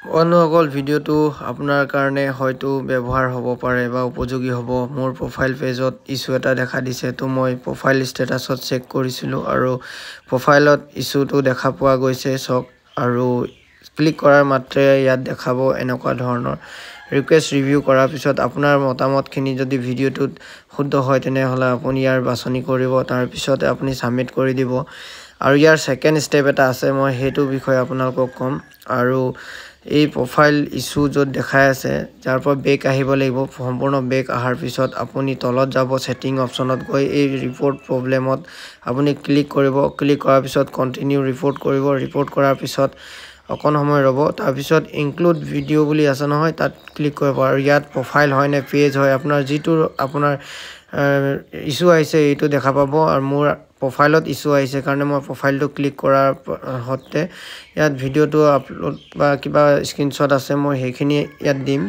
বন্ধুসকল ভিডিওটো আপোনাৰ কাৰণে হয়তো ব্যৱহাৰ হ'ব পাৰে বা উপযোগী হ'ব মোৰ প্ৰফাইল পেজত ইস্যু এটা দেখা দিছে তো মই প্ৰফাইল ষ্টেটাছত চেক কৰিছিলোঁ আৰু প্ৰফাইলত ইস্যুটো দেখা পোৱা গৈছে চক আৰু ক্লিক কৰাৰ মাত্ৰে ইয়াত দেখাব এনেকুৱা ধৰণৰ ৰিকুৱেষ্ট ৰিভিউ কৰাৰ পিছত আপোনাৰ মতামতখিনি যদি ভিডিওটোত শুদ্ধ হয় তেনেহ'লে আপুনি ইয়াৰ বাছনি কৰিব তাৰ পিছত আপুনি সাবমিট কৰি দিব আৰু ইয়াৰ সেকেন্ড ষ্টেপ এটা আছে মই হেতু বিষয়ে আপোনালোকক কম আৰু এই প্ৰফাইল ইস্যু য'ত দেখাই আছে যাৰ পৰা বেক আহিব লাগিব সম্পূৰ্ণ বেক আহাৰ পিছত আপুনি তলত যাব সেটিং অপচনত গৈ এই ৰিপোৰ্ট প্ৰবলেমত আপুনি ক্লিক কৰিব ক্লিক কৰাৰ পিছত কন্টিনিউ ৰিপোৰ্ট কৰিব ৰিপোৰ্ট কৰাৰ পিছত অকণ সময় ৰ'ব তাৰ পিছত ইনক্লুড ভিডিও বুলি আছে নহয় তাত ক্লিক কৰিব আৰু ইয়াত প্ৰফাইল হয় নে পেজ হয় আপোনাৰ যিটো আপোনাৰ ইস্যু আহিছে এইটো দেখা পাব আৰু মোৰ প্ৰফাইলত ইস্যু আহিছে কাৰণে মই প্ৰফাইলটো ক্লিক কৰাৰ হতে ইয়াত ভিডিওটো আপলোড বা কিবা স্ক্ৰিনশ্বট আছে মই সেইখিনি ইয়াত দিম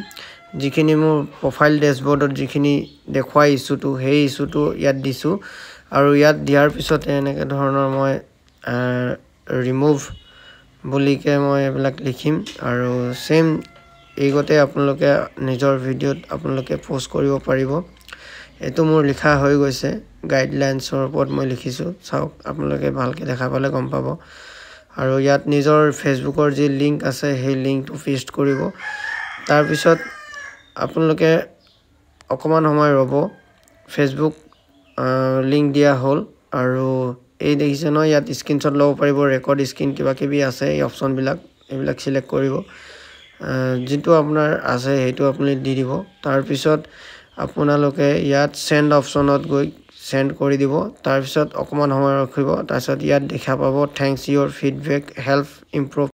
যিখিনি মোৰ প্ৰফাইল ড্যাশবৰ্ডত যিখিনি দেখুৱাই ইস্যুটো সেই ইস্যুটো ইয়াত দিছো আৰু ইয়াত দিয়াৰ পিছত এনেকে ধৰণৰ মই ৰিমুভ বুলিকে মই এইবিলাক লিখিম আৰু সেম এইগতে আপোনালোকে নিজৰ ভিডিওত আপোনালোকে পোষ্ট কৰিব পাৰিব এটো মোৰ লিখা হৈ গৈছে গাইডলাইনছৰ ওপৰত মই লিখিছো চাওক আপোনালোকে ভালকে দেখা পালে গম পাব আৰু ইয়াত নিজৰ ফেসবুকৰ যি লিংক আছে সেই লিংকটো পেষ্ট কৰিব তাৰ পিছত আপোনালোকে অকমান সময় ৰ'ব ফেসবুক লিংক দিয়া হ'ল আৰু এই দেখিছে ন ইয়াত স্ক্ৰিনশ্বট ল'ব পাৰিব ৰেকৰ্ড স্ক্ৰিন কিবা কিবি আছে এই অপচন বিলাক এইবিলাক সিলেক্ট কৰিব যেটো আপোনাৰ আছে হেতু আপুনি দি দিব তাৰ পিছত আপোনালোকে ইয়াত সেন্ড অপচনত গৈ সেন্ড কৰি দিব তাৰ পিছত অকমান সময় ৰখিব তাৰ পিছত ইয়াত দেখা পাব thanks your feedback help improve